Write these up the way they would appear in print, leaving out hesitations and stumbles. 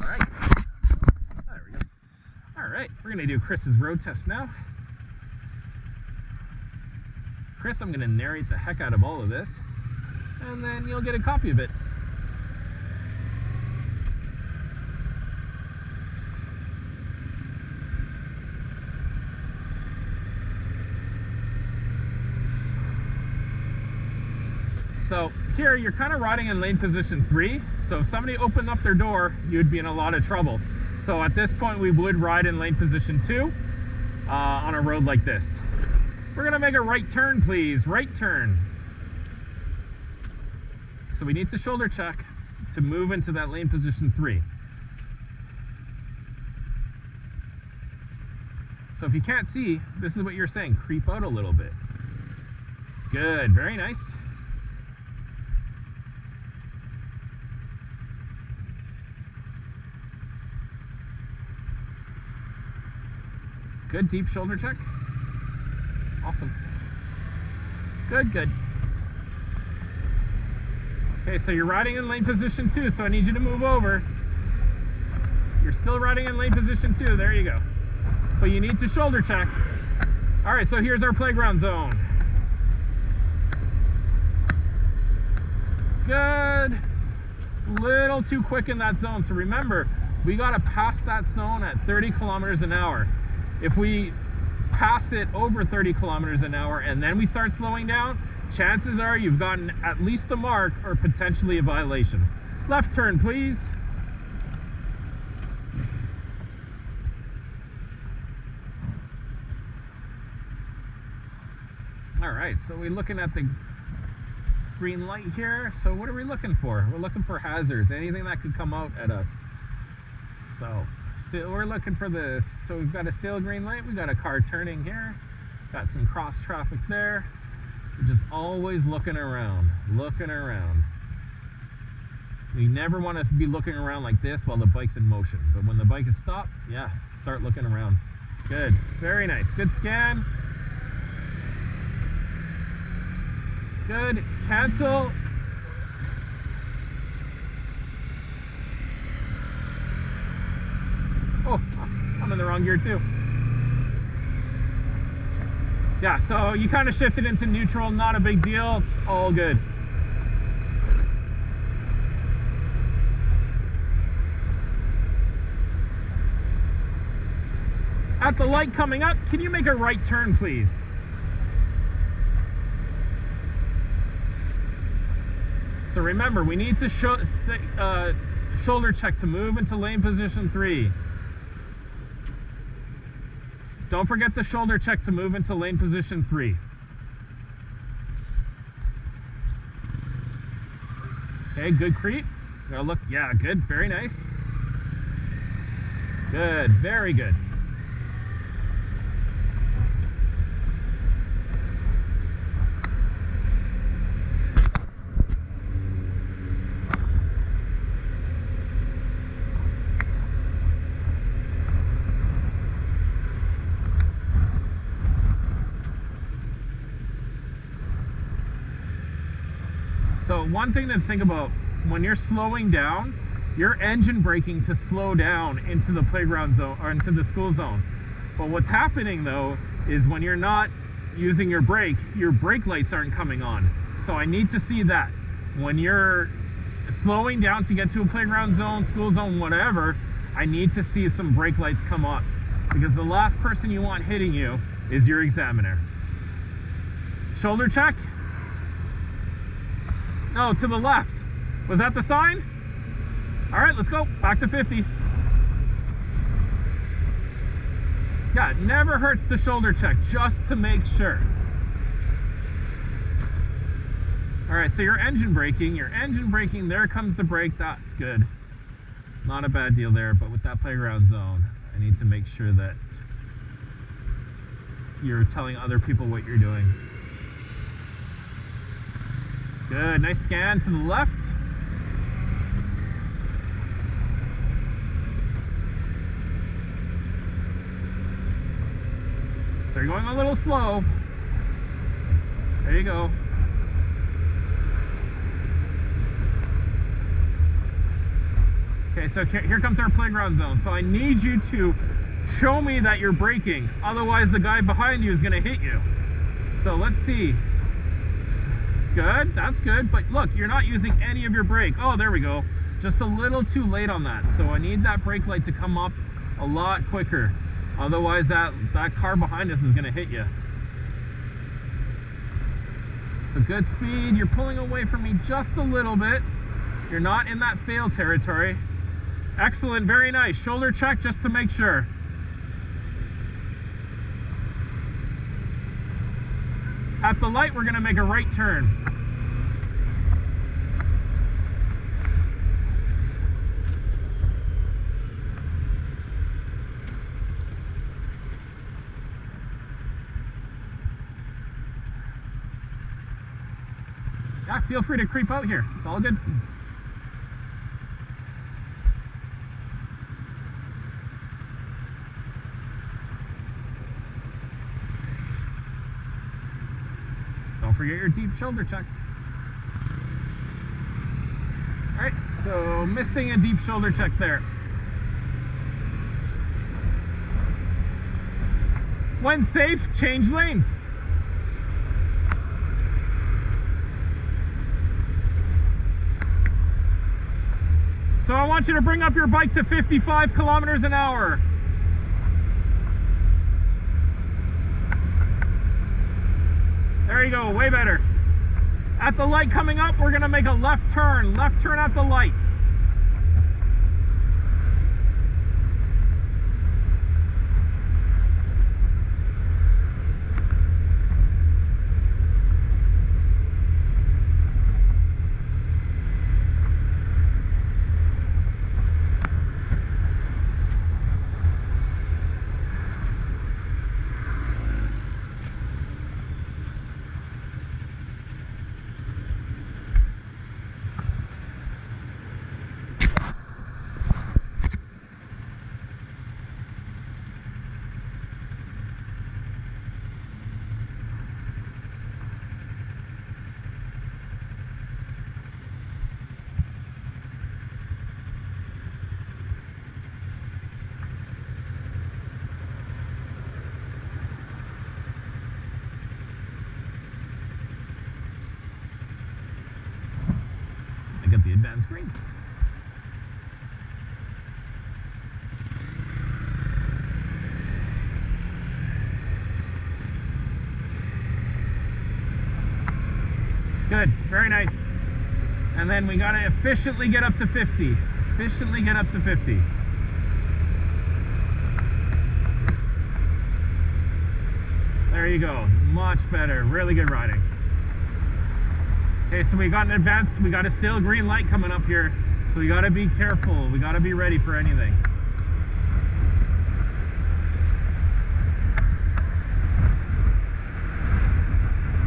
right. There we go. All right, we're gonna do Chris's road test now. Chris, I'm gonna narrate the heck out of all of this, and then you'll get a copy of it. So here you're kind of riding in lane position 3. So if somebody opened up their door, you'd be in a lot of trouble. So at this point we would ride in lane position 2 on a road like this. We're gonna make a right turn, please. Right turn. So we need to shoulder check to move into that lane position 3. So if you can't see, this is what you're saying. Creep out a little bit. Good, very nice. Good, deep shoulder check. Awesome. Good, good. Okay, so you're riding in lane position 2, so I need you to move over. You're still riding in lane position 2, there you go. But you need to shoulder check. All right, so here's our playground zone. Good. Little too quick in that zone, so remember, we gotta pass that zone at 30 kilometers an hour. If we pass it over 30 kilometers an hour and then we start slowing down, chances are you've gotten at least a mark or potentially a violation. Left turn, please. All right, so we're looking at the green light here. So what are we looking for? We're looking for hazards, anything that could come out at us. So we're looking for this. So we've got a still green light. We got a car turning here. Got some cross traffic there. We're just always looking around, looking around. We never want to be looking around like this while the bike's in motion. But when the bike is stopped, yeah, start looking around. Good, very nice. Good scan. Good, cancel. Oh, I'm in the wrong gear too. Yeah, so you kind of shifted into neutral, not a big deal, it's all good. At the light coming up, can you make a right turn, please? So remember, we need to shoulder check to move into lane position 3. Don't forget the shoulder check to move into lane position 3. Okay, good creep. Gotta look, yeah, good, very nice. Good, very good. So one thing to think about, when you're slowing down, you're engine braking to slow down into the playground zone or into the school zone. But what's happening though is when you're not using your brake lights aren't coming on. So I need to see that. When you're slowing down to get to a playground zone, school zone, whatever, I need to see some brake lights come on, because the last person you want hitting you is your examiner. Shoulder check. No, to the left. Was that the sign? All right, let's go. Back to 50. Yeah, it never hurts to shoulder check, just to make sure. All right, so you're engine braking, there comes the brake, that's good. Not a bad deal there, but with that playground zone, I need to make sure that you're telling other people what you're doing. Good, nice scan to the left. So you're going a little slow. There you go. Okay, so here comes our playground zone. So I need you to show me that you're braking. Otherwise, the guy behind you is going to hit you. So let's see. Good, that's good. But look, you're not using any of your brake. Oh, there we go. Just a little too late on that. So I need that brake light to come up a lot quicker. Otherwise, that car behind us is going to hit you. So good speed. You're pulling away from me just a little bit. You're not in that fail territory. Excellent, very nice. Shoulder check just to make sure. At the light, we're going to make a right turn. Yeah, feel free to creep out here. It's all good. Don't forget your deep shoulder check. All right, so missing a deep shoulder check there. When safe, change lanes. So I want you to bring up your bike to 55 kilometers an hour. There you go, way better. At the light coming up, we're gonna make a left turn at the light. Get the advanced green. Good, very nice. And then we gotta efficiently get up to 50. Efficiently get up to 50. There you go, much better, really good riding. Okay, so we got an advance, we got a still green light coming up here, so we gotta be careful, we gotta be ready for anything.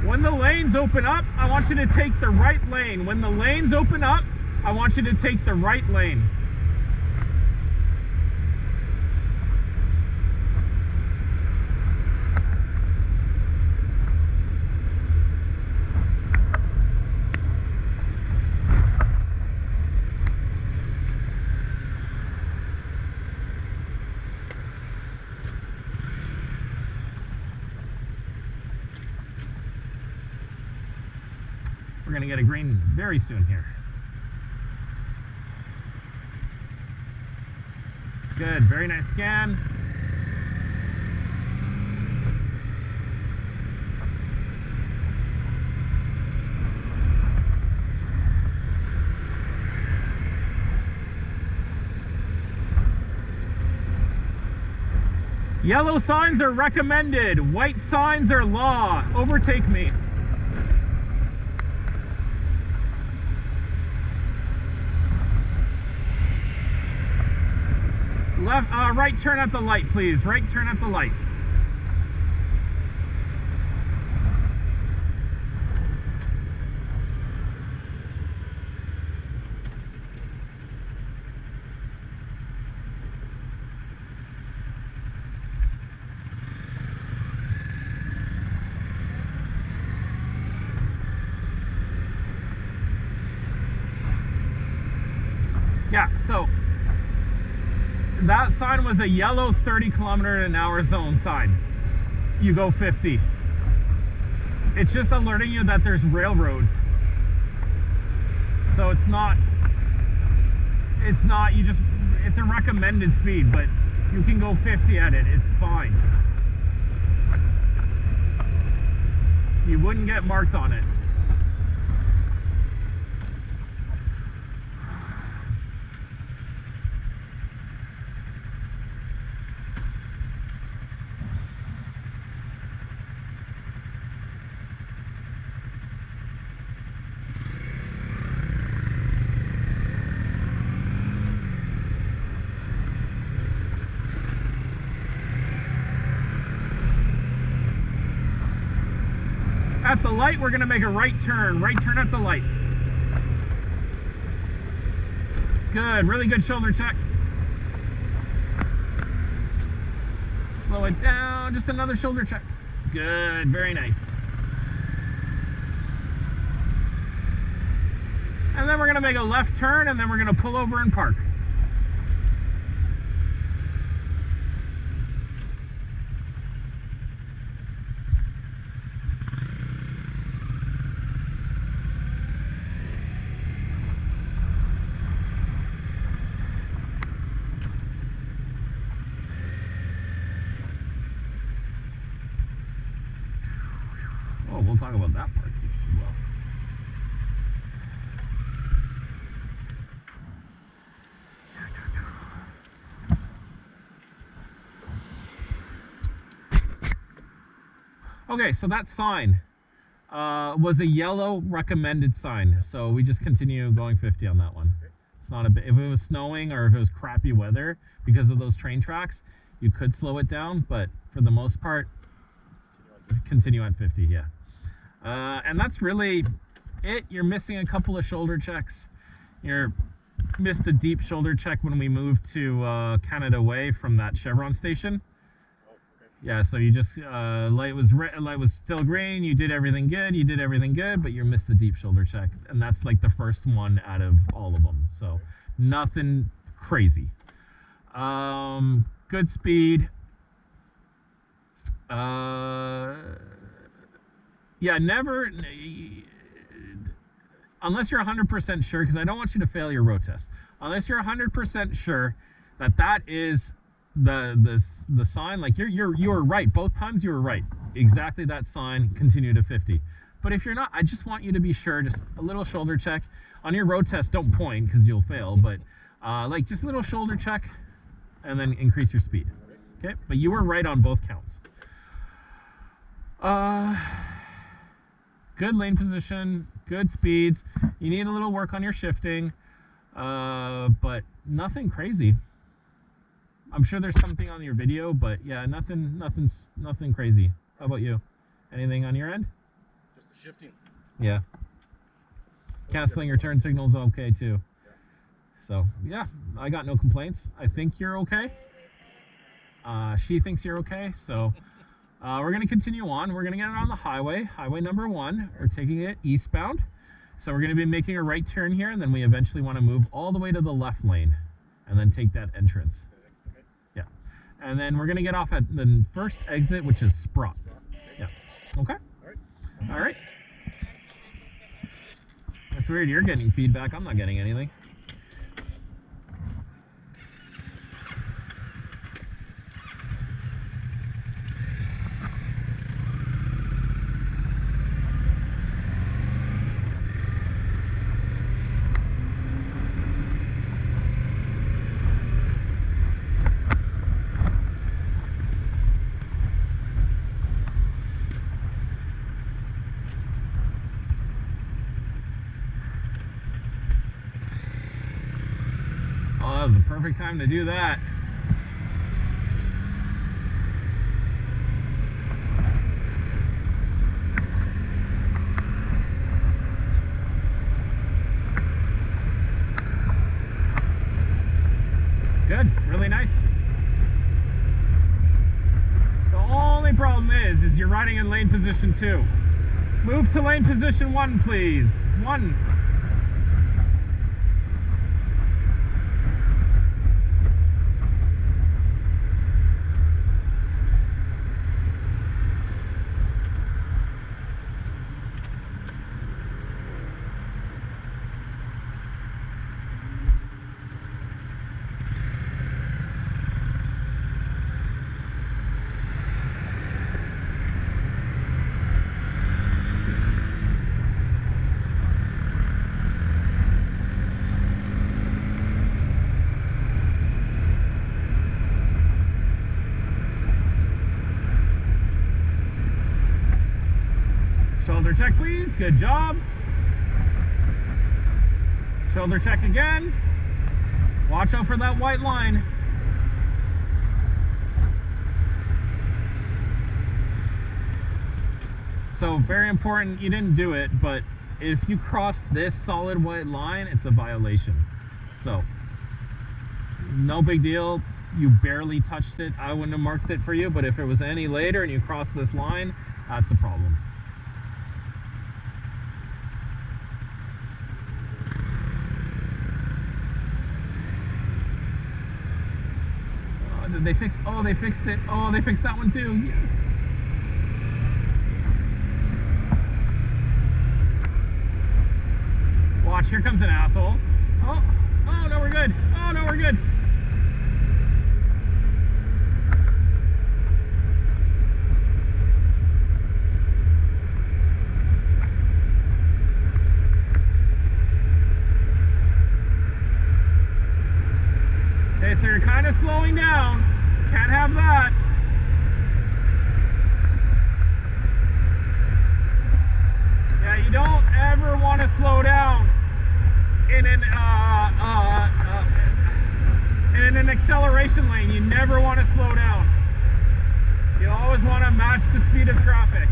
When the lanes open up, I want you to take the right lane. When the lanes open up, I want you to take the right lane. We're going to get a green very soon here. Good, very nice scan. Yellow signs are recommended, white signs are law. Overtake me. Left, right turn at the light, please. Right turn at the light. Yeah, so that sign was a yellow 30 km/h zone sign. You go 50. It's just alerting you that there's railroads. So it's not, it's a recommended speed, but you can go 50 at it, it's fine. You wouldn't get marked on it. At the light, we're gonna make a right turn at the light. Good, really good shoulder check. Slow it down, just another shoulder check. Good, very nice. And then we're gonna make a left turn, and then we're gonna pull over and park. We'll talk about that part too as well. Okay, so that sign was a yellow recommended sign, so we just continue going 50 on that one. It's not a bit. If it was snowing or if it was crappy weather because of those train tracks, you could slow it down, but for the most part, continue at 50. Yeah. And that's really it. You're missing a couple of shoulder checks. You're missed a deep shoulder check when we moved to Canada Way from that Chevron station. Oh, okay. Yeah, so you just light was still green. You did everything good, but you missed the deep shoulder check, and that's like the first one out of all of them. So nothing crazy. Good speed. Yeah, never, unless you're 100% sure, because I don't want you to fail your road test. Unless you're 100% sure that that is the sign, like you were right both times. You were right, exactly that sign. Continue to 50. But if you're not, I just want you to be sure. Just a little shoulder check on your road test. Don't point because you'll fail. But like just a little shoulder check, and then increase your speed. Okay, but you were right on both counts. Good lane position, good speeds. You need a little work on your shifting, but nothing crazy. I'm sure there's something on your video, but yeah, nothing crazy. How about you? Anything on your end? Just the shifting. Yeah. Canceling your turn signal's okay too. Yeah. So yeah, I got no complaints. I think you're okay. She thinks you're okay, so. We're going to continue on. We're going to get on the highway, highway number 1. We're taking it eastbound. So we're going to be making a right turn here, and then we eventually want to move all the way to the left lane and then take that entrance. Okay. Yeah. And then we're going to get off at the first exit, which is Sprott. Yeah. Okay? All right. That's weird. You're getting feedback. I'm not getting anything. That was the perfect time to do that. Good, really nice. The only problem is you're riding in lane position 2. Move to lane position 1, please. 1. Shoulder check, please. Good job. Shoulder check again. Watch out for that white line. So very important, you didn't do it, but if you cross this solid white line, it's a violation. So no big deal, you barely touched it. I wouldn't have marked it for you, but if it was any later and you crossed this line, that's a problem. Did they fix? Oh, they fixed it. Oh, they fixed that one too. Yes. Watch, here comes an asshole. Oh, oh no, we're good. Oh no, we're good. Okay, so you're kind of slowing down. Can't have that. Yeah, you don't ever want to slow down in an acceleration lane. You never want to slow down. You always want to match the speed of traffic.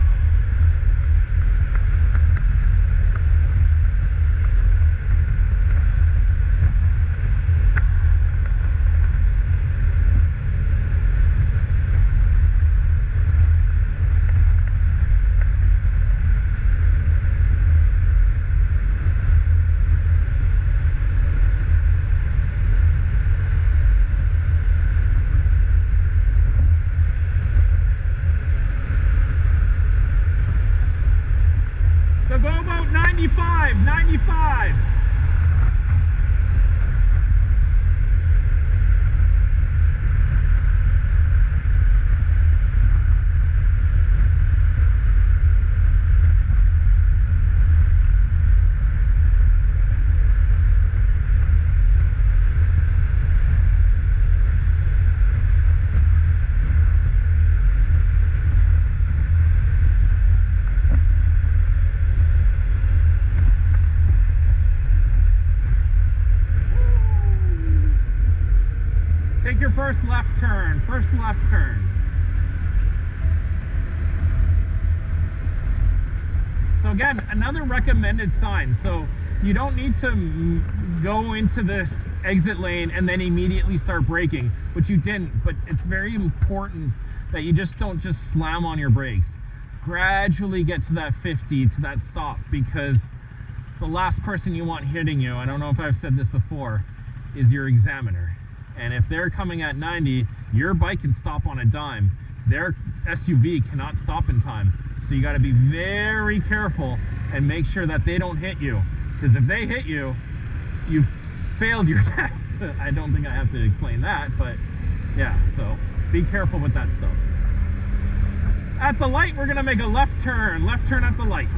So go about 95, 95. Take your first left turn, first left turn. So again, another recommended sign. So you don't need to go into this exit lane and then immediately start braking, which you didn't, but it's very important that you just don't just slam on your brakes. Gradually get to that 50, to that stop, because the last person you want hitting you, I don't know if I've said this before, is your examiner. And if they're coming at 90, your bike can stop on a dime. Their SUV cannot stop in time. So you got to be very careful and make sure that they don't hit you. Because if they hit you, you've failed your test. I don't think I have to explain that, but yeah, so be careful with that stuff. At the light, we're going to make a left turn at the light.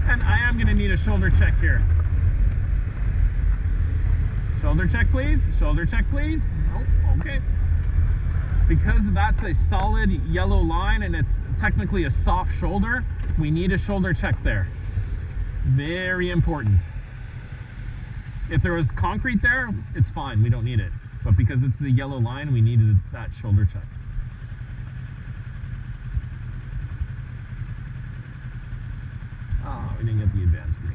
And I am going to need a shoulder check here. Shoulder check, please. Shoulder check, please. Oh, okay. Because that's a solid yellow line and it's technically a soft shoulder, we need a shoulder check there. Very important. If there was concrete there, it's fine. We don't need it. But because it's the yellow line, we needed that shoulder check. Oh, we didn't get the advanced green.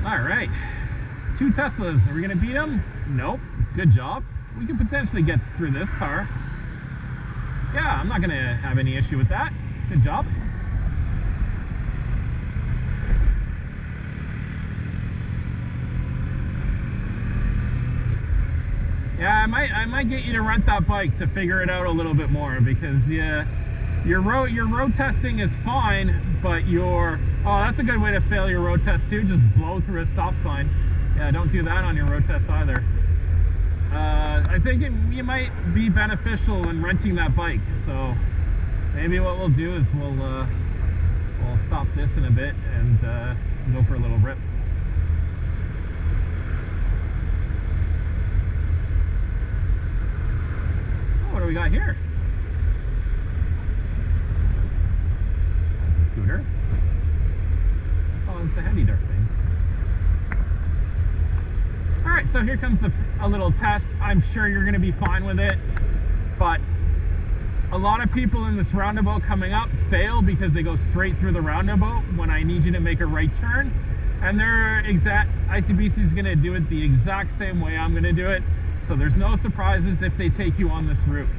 All right, 2 Teslas. Are we gonna beat them? Nope. Good job. We can potentially get through this car. Yeah, I'm not gonna have any issue with that. Good job. Yeah, I might get you to rent that bike to figure it out a little bit more, because yeah, your road testing is fine, but oh, that's a good way to fail your road test too. Just blow through a stop sign. Yeah, don't do that on your road test either. I think you might be beneficial in renting that bike. So maybe what we'll do is we'll stop this in a bit and go for a little rip. Oh, what do we got here? it's the heavy dirt thing. Alright, so here comes a little test. I'm sure you're going to be fine with it, but a lot of people in this roundabout coming up fail because they go straight through the roundabout when I need you to make a right turn. And ICBC is going to do it the exact same way I'm going to do it. So there's no surprises if they take you on this route.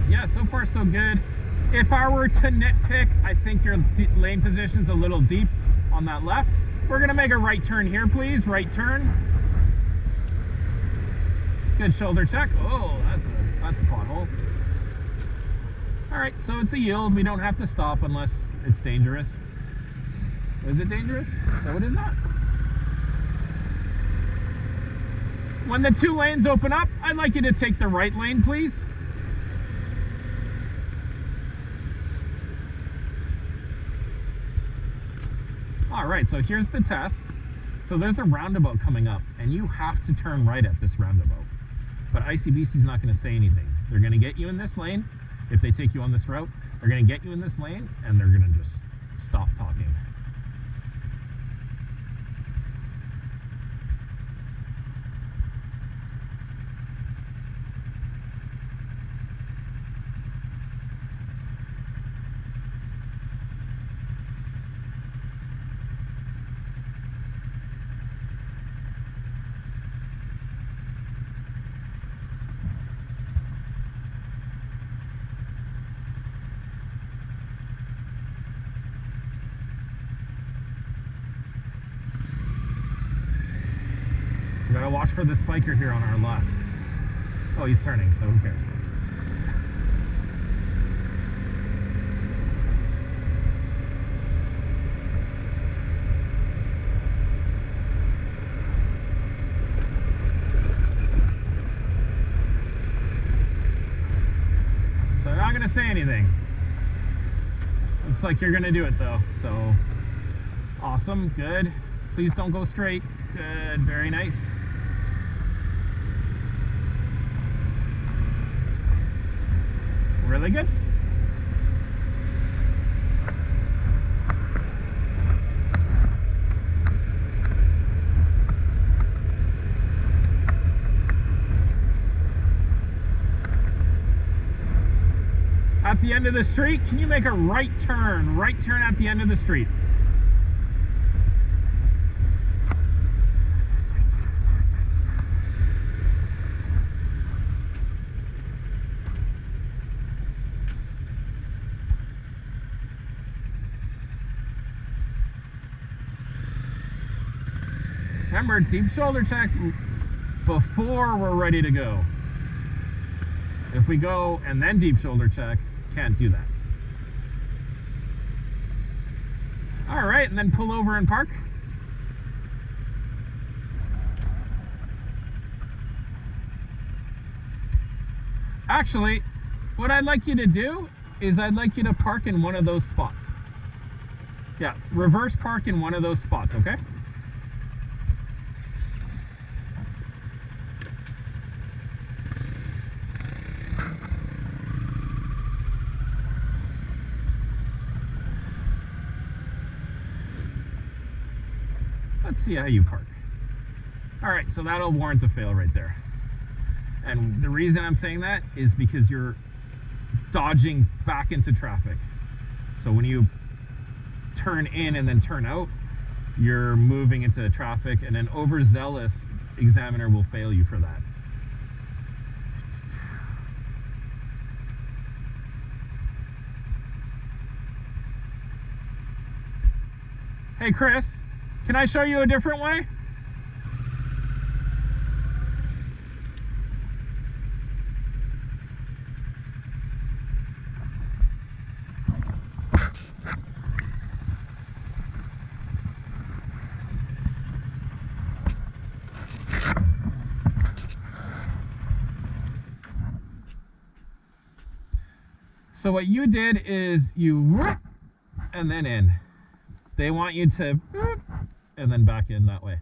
Yeah, so far so good. If I were to nitpick, I think your lane position's a little deep on that left. We're gonna make a right turn here, please. Right turn. Good shoulder check. Oh, that's a pothole. All right, so it's a yield. We don't have to stop unless it's dangerous. Is it dangerous? No, it is not. When the two lanes open up, I'd like you to take the right lane, please. All right, so here's the test. So there's a roundabout coming up, and you have to turn right at this roundabout. But ICBC is not going to say anything. They're going to get you in this lane. If they take you on this route, they're going to get you in this lane, and they're going to just stop talking. We gotta watch for this spiker here on our left. Oh, he's turning, so who cares? So they're not gonna say anything. Looks like you're gonna do it though, so awesome, good. Please don't go straight. Good, very nice. Really good. At the end of the street, can you make a right turn? Right turn at the end of the street. Remember, deep shoulder check before we're ready to go. If we go and then deep shoulder check, can't do that. All right, and then pull over and park. Actually, what I'd like you to do is I'd like you to park in one of those spots. Yeah, reverse park in one of those spots, okay? Let's see how you park. All right, so that'll warrant a fail right there. And the reason I'm saying that is because you're dodging back into traffic. So when you turn in and then turn out, you're moving into traffic, and an overzealous examiner will fail you for that. Hey Chris, can I show you a different way? So what you did is you and then in. They want you to and then back in that way.